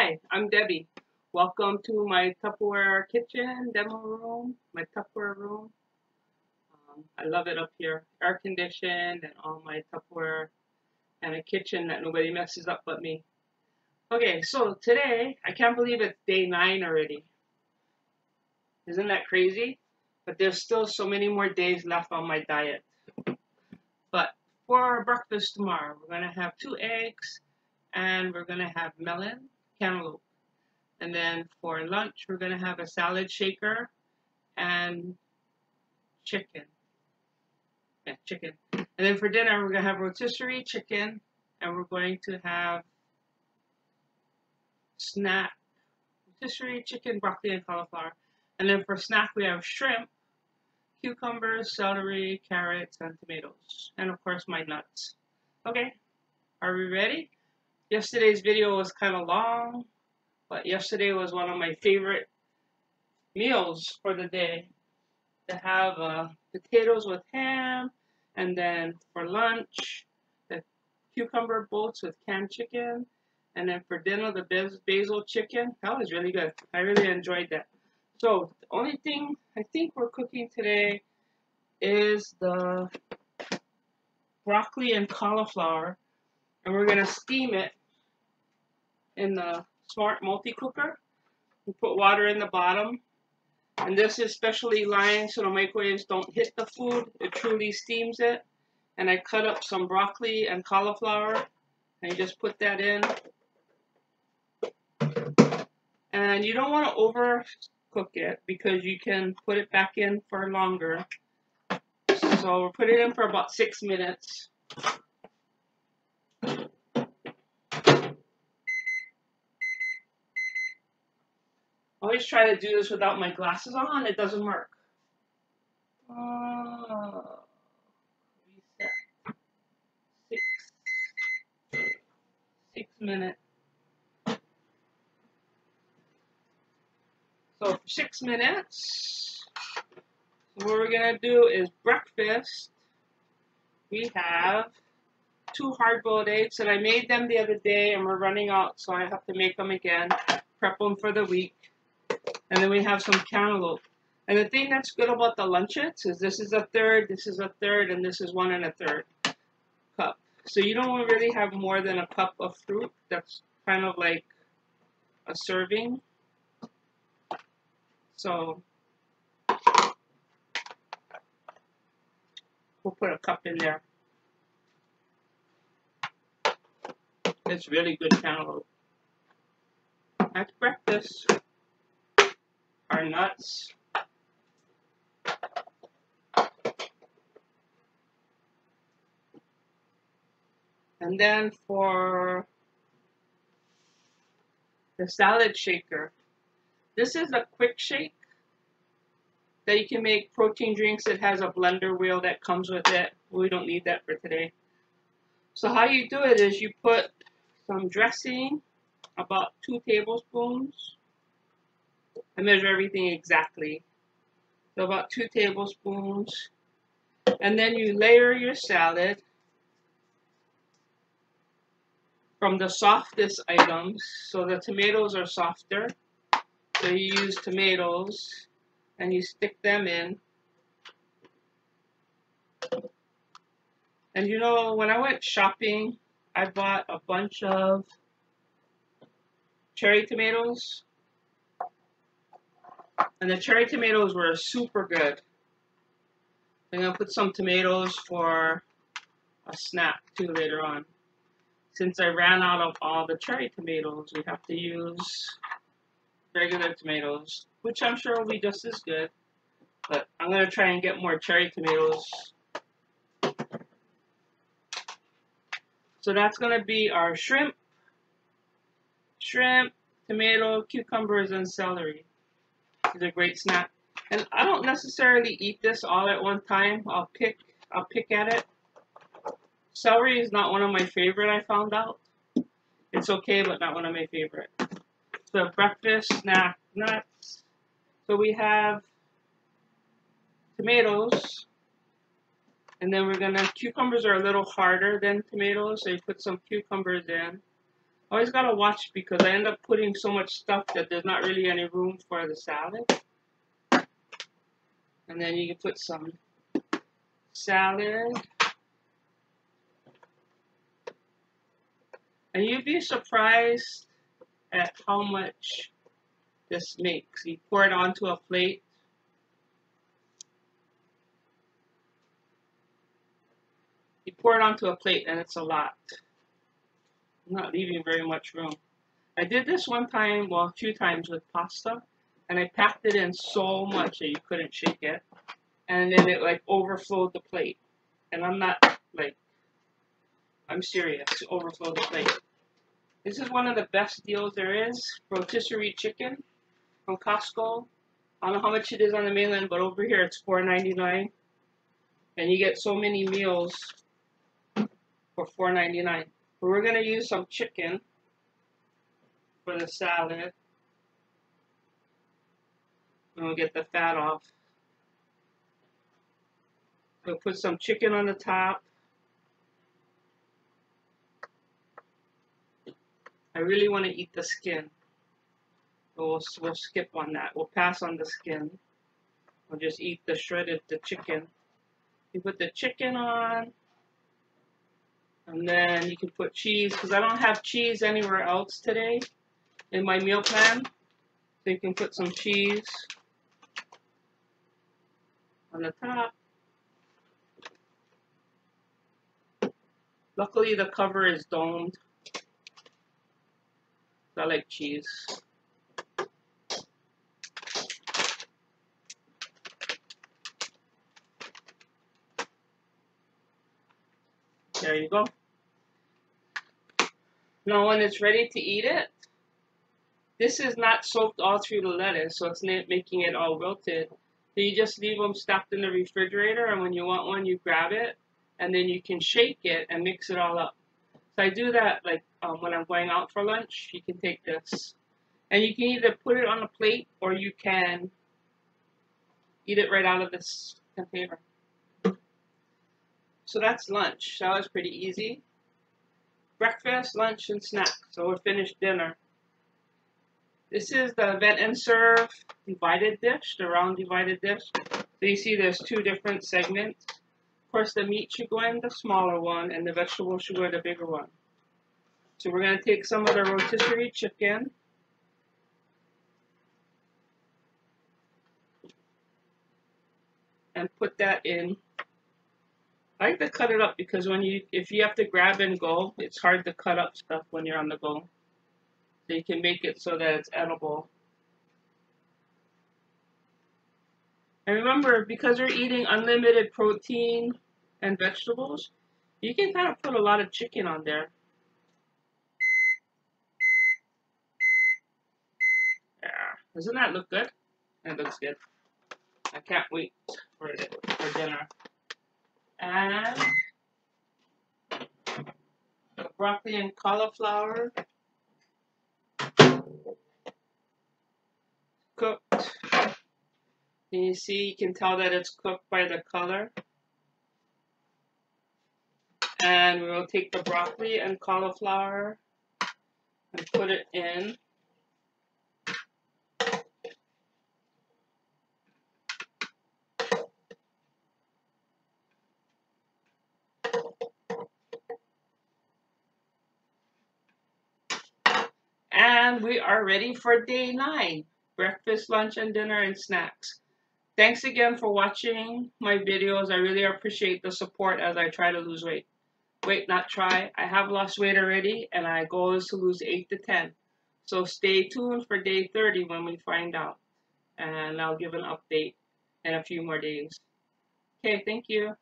Hi, I'm Debbie. Welcome to my Tupperware kitchen demo room, my Tupperware room. I love it up here, air conditioned and all my Tupperware and a kitchen that nobody messes up but me. Okay, so today, I can't believe it's day 9 already. Isn't that crazy? But there's still so many more days left on my diet. But for our breakfast tomorrow, we're going to have 2 eggs and we're going to have melon, cantaloupe. And then for lunch, we're going to have a salad shaker and chicken. Yeah, chicken. And then for dinner, we're going to have rotisserie chicken, and we're going to have snack, rotisserie chicken, broccoli, and cauliflower. And then for snack, we have shrimp, cucumbers, celery, carrots, and tomatoes. And of course, my nuts. Okay, are we ready? Yesterday's video was kind of long, but yesterday was one of my favorite meals for the day. To have potatoes with ham, and then for lunch, the cucumber boats with canned chicken, and then for dinner, the basil chicken. That was really good. I really enjoyed that. So the only thing I think we're cooking today is the broccoli and cauliflower, and we're gonna steam it in the smart multi-cooker. We put water in the bottom. And this is specially lined so the microwaves don't hit the food. It truly steams it. And I cut up some broccoli and cauliflower. And you just put that in. And you don't want to overcook it because you can put it back in for longer. So we'll put it in for about 6 minutes. I always try to do this without my glasses on. It doesn't work. Reset. 6 minutes. So for 6 minutes, what we're gonna do is breakfast. We have 2 hard-boiled eggs, and I made them the other day, and we're running out, so I have to make them again, prep them for the week. And then we have some cantaloupe. And the thing that's good about the lunchettes is this is a third, this is a third, and this is 1 1/3 cup. So you don't really have more than a cup of fruit. That's kind of like a serving. So we'll put a cup in there. It's really good cantaloupe. That's breakfast. Our nuts. And then for the salad shaker, this is a quick shake that you can make protein drinks. It has a blender wheel that comes with it. We don't need that for today. So how you do it is you put some dressing, about 2 tablespoons. I measure everything exactly. So about 2 tablespoons. And then you layer your salad from the softest items. So the tomatoes are softer. So you use tomatoes and you stick them in. And you know, when I went shopping, I bought a bunch of cherry tomatoes. And the cherry tomatoes were super good. I'm going to put some tomatoes for a snack too later on. Since I ran out of all the cherry tomatoes, we have to use regular tomatoes, which I'm sure will be just as good. But I'm going to try and get more cherry tomatoes. So that's going to be our shrimp, tomato, cucumbers, and celery. It's a great snack. And I don't necessarily eat this all at one time. I'll pick at it. Celery is not one of my favorite, I found out. It's okay, but not one of my favorite. So breakfast, snack, nuts. So we have tomatoes. And then cucumbers are a little harder than tomatoes, so you put some cucumbers in. Always gotta watch because I end up putting so much stuff that there's not really any room for the salad. And then you can put some salad. And you'd be surprised at how much this makes. You pour it onto a plate. You pour it onto a plate and it's a lot. I'm not leaving very much room. I did this one time, well, a few times with pasta, and I packed it in so much that you couldn't shake it. And then it like overflowed the plate. And I'm not like, I'm serious, overflowed the plate. This is one of the best deals there is. Rotisserie chicken from Costco. I don't know how much it is on the mainland, but over here it's $4.99. And you get so many meals for $4.99. But we're going to use some chicken for the salad. And we'll get the fat off. We'll put some chicken on the top. I really want to eat the skin. We'll skip on that. We'll pass on the skin. We'll just eat the chicken. You put the chicken on. And then you can put cheese, because I don't have cheese anywhere else today in my meal plan. So you can put some cheese on the top. Luckily the cover is domed. So I like cheese. There you go. Now when it's ready to eat it, this is not soaked all through the lettuce, so it's not making it all wilted. So you just leave them stacked in the refrigerator, and when you want one, you grab it, and then you can shake it and mix it all up. So I do that like when I'm going out for lunch. You can take this, and you can either put it on a plate or you can eat it right out of this container. So that's lunch. That was pretty easy. Breakfast, lunch, and snack. So we're finished dinner. This is the vent and serve divided dish, the round divided dish. So you see there's two different segments. Of course, the meat should go in the smaller one, and the vegetables should go in the bigger one. So we're going to take some of the rotisserie chicken. And put that in. I like to cut it up because if you have to grab and go, it's hard to cut up stuff when you're on the go. So you can make it so that it's edible. And remember, because we're eating unlimited protein and vegetables, you can kind of put a lot of chicken on there. Yeah. Doesn't that look good? That looks good. I can't wait for dinner. And broccoli and cauliflower cooked. And you see, you can tell that it's cooked by the color. And we will take the broccoli and cauliflower and put it in. And we are ready for day 9. Breakfast, lunch, and dinner and snacks. Thanks again for watching my videos. I really appreciate the support as I try to lose weight. Wait, not try. I have lost weight already, and my goal is to lose 8 to 10. So stay tuned for day 30 when we find out. And I'll give an update in a few more days. Okay, thank you.